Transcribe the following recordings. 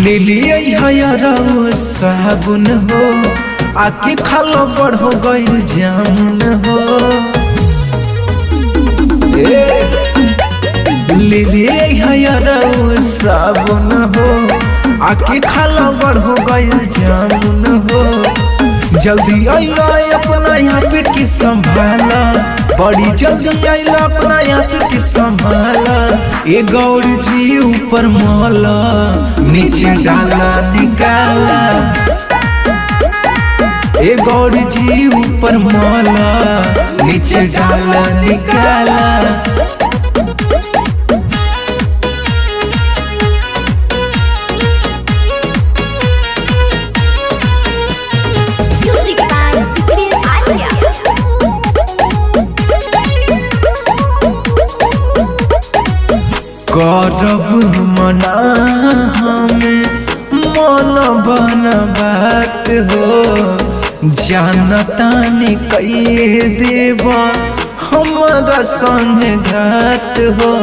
ले लिए हयरऊ साबुन हो आके खालो बड़ हो गइल जामुन हो। ले लिए हयरऊ साबुन हो आके खालो बड़ हो गइल जामुन हो। जल्दी आइला अपना यहाँ पे की संभाला, बड़ी जल्दी आइला अपना यहाँ पे की संभाला। ए गौरी जी ऊपर मौला नीचे डाला निकाला। ए गौरी जी ऊपर मौला नीचे डाला निकाला। करब मना हमें मन बन बात हो, जानता नहीं कहिए देव हमारा संग घात हो।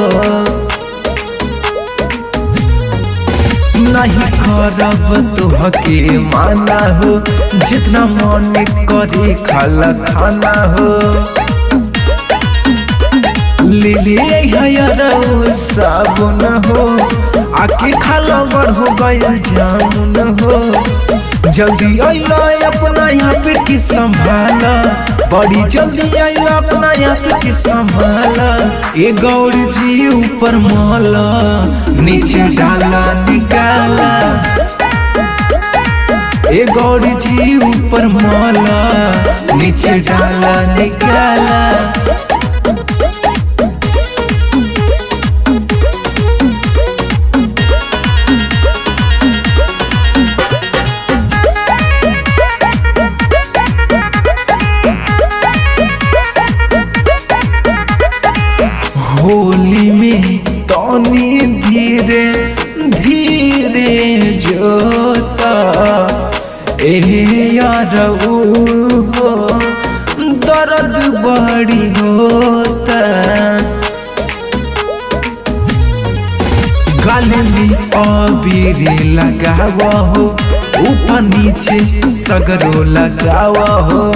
नहीं करब तुहके माना हो, जितना मन करे खाला खाना हो। ले लिए हयरऊ साबुन हो आके खाला बड़ हो गइल जामुन हो। जल्दी आइला अपना यहाँ पे की संभाला, बड़ी जल्दी आइला अपना यहाँ पे की संभाला। ए गौरी जी ऊपर मौला नीचे डाला निकाला। ए गौरी जी ऊपर मौला नीचे डाला निकाला। होली में तनी धीरे धीरे जोता ए यारऊ हो, दर्द बड़ी होता। गले में अबीर लगावा हो, ऊपर नीचे सगरो लगावा हो।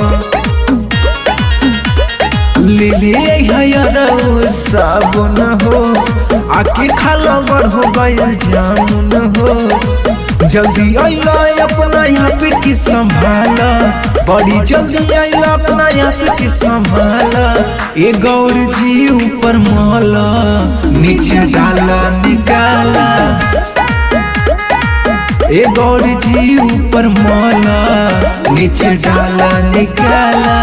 ले लिए हयरऊ साबुन हो आके खाला बड़ हो गइल जामुन हो। जल्दी आइला अपना यहाँ पे की संभाला, बड़ी जल्दी आइला अपना यहाँ पे की संभाला। ए गौरी जी ऊपर मौला नीचे डाला निकाला। ए गौरी जी ऊपर मौला नीचे डाला निकाला।